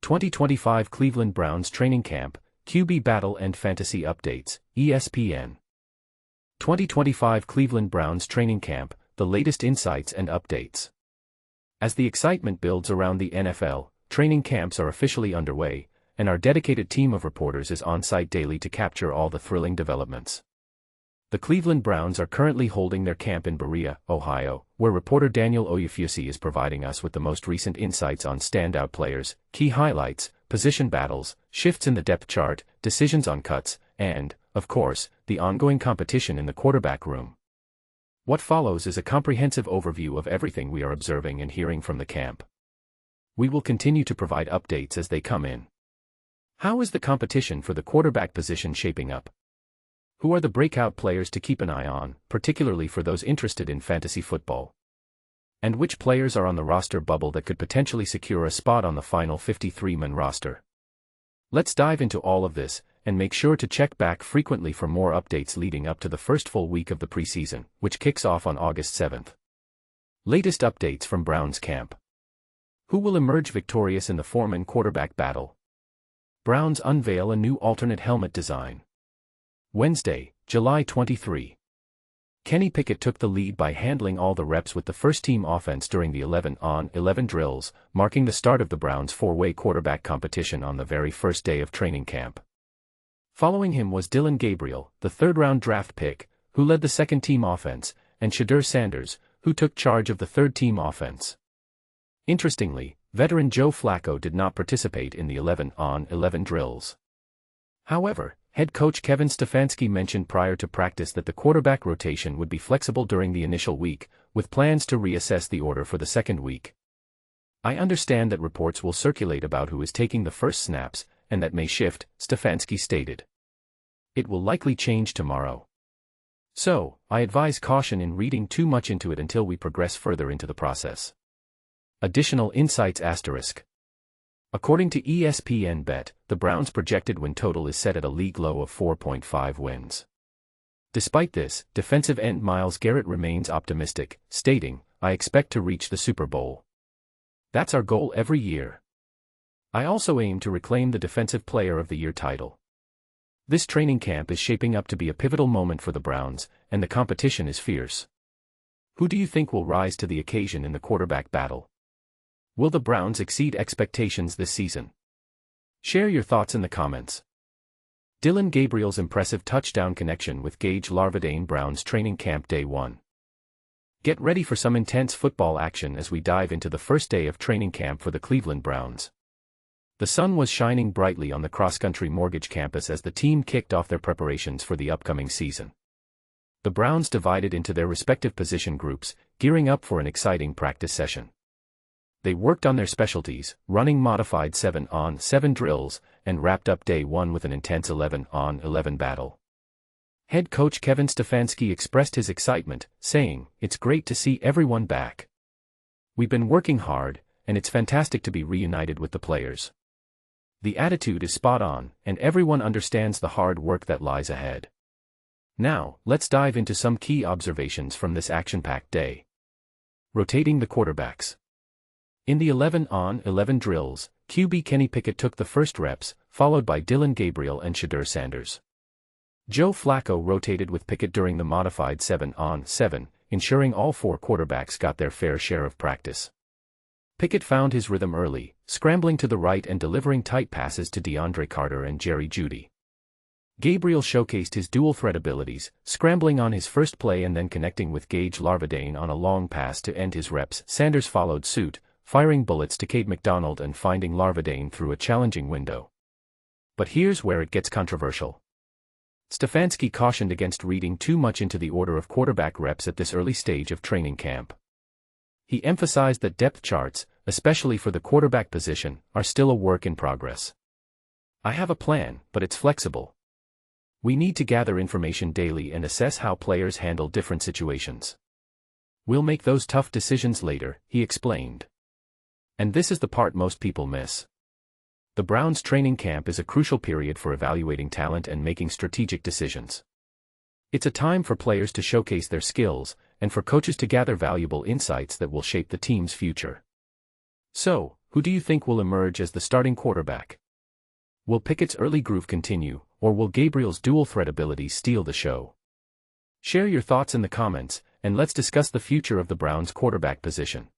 2025 Cleveland Browns Training Camp, QB Battle and Fantasy Updates, ESPN. 2025 Cleveland Browns Training Camp, the latest insights and updates. As the excitement builds around the NFL, training camps are officially underway, and our dedicated team of reporters is on site daily to capture all the thrilling developments. The Cleveland Browns are currently holding their camp in Berea, Ohio, where reporter Daniel Oyefusi is providing us with the most recent insights on standout players, key highlights, position battles, shifts in the depth chart, decisions on cuts, and, of course, the ongoing competition in the quarterback room. What follows is a comprehensive overview of everything we are observing and hearing from the camp. We will continue to provide updates as they come in. How is the competition for the quarterback position shaping up? Who are the breakout players to keep an eye on, particularly for those interested in fantasy football? And which players are on the roster bubble that could potentially secure a spot on the final 53-man roster? Let's dive into all of this, and make sure to check back frequently for more updates leading up to the first full week of the preseason, which kicks off on August 7th. Latest updates from Browns camp. Who will emerge victorious in the four-man quarterback battle? Browns unveil a new alternate helmet design. Wednesday, July 23. Kenny Pickett took the lead by handling all the reps with the first-team offense during the 11-on-11 drills, marking the start of the Browns' four-way quarterback competition on the very first day of training camp. Following him was Dillon Gabriel, the third-round draft pick, who led the second-team offense, and Shedeur Sanders, who took charge of the third-team offense. Interestingly, veteran Joe Flacco did not participate in the 11-on-11 drills. However, head coach Kevin Stefanski mentioned prior to practice that the quarterback rotation would be flexible during the initial week, with plans to reassess the order for the second week. I understand that reports will circulate about who is taking the first snaps, and that may shift, Stefanski stated. It will likely change tomorrow. So, I advise caution in reading too much into it until we progress further into the process. Additional insights *. According to ESPN Bet, the Browns' projected win total is set at a league low of 4.5 wins. Despite this, defensive end Myles Garrett remains optimistic, stating, "I expect to reach the Super Bowl. That's our goal every year. I also aim to reclaim the Defensive Player of the Year title." This training camp is shaping up to be a pivotal moment for the Browns, and the competition is fierce. Who do you think will rise to the occasion in the quarterback battle? Will the Browns exceed expectations this season? Share your thoughts in the comments. Dillon Gabriel's impressive touchdown connection with Gage Larvadain. Browns Training Camp Day 1. Get ready for some intense football action as we dive into the first day of training camp for the Cleveland Browns. The sun was shining brightly on the cross-country mortgage campus as the team kicked off their preparations for the upcoming season. The Browns divided into their respective position groups, gearing up for an exciting practice session. They worked on their specialties, running modified 7-on-7 drills, and wrapped up day 1 with an intense 11-on-11 battle. Head coach Kevin Stefanski expressed his excitement, saying, "It's great to see everyone back. We've been working hard, and it's fantastic to be reunited with the players. The attitude is spot on, and everyone understands the hard work that lies ahead." Now, let's dive into some key observations from this action-packed day. Rotating the quarterbacks. In the 11-on-11 drills, QB Kenny Pickett took the first reps, followed by Dillon Gabriel and Shedeur Sanders. Joe Flacco rotated with Pickett during the modified 7-on-7, ensuring all four quarterbacks got their fair share of practice. Pickett found his rhythm early, scrambling to the right and delivering tight passes to DeAndre Carter and Jerry Jeudy. Gabriel showcased his dual-threat abilities, scrambling on his first play and then connecting with Gage Larvadain on a long pass to end his reps. Sanders followed suit, firing bullets to Cade McDonald and finding Larvadain through a challenging window. But here's where it gets controversial. Stefanski cautioned against reading too much into the order of quarterback reps at this early stage of training camp. He emphasized that depth charts, especially for the quarterback position, are still a work in progress. "I have a plan, but it's flexible. We need to gather information daily and assess how players handle different situations. We'll make those tough decisions later," he explained. And this is the part most people miss. The Browns' training camp is a crucial period for evaluating talent and making strategic decisions. It's a time for players to showcase their skills, and for coaches to gather valuable insights that will shape the team's future. So, who do you think will emerge as the starting quarterback? Will Pickett's early groove continue, or will Gabriel's dual threat ability steal the show? Share your thoughts in the comments, and let's discuss the future of the Browns' quarterback position.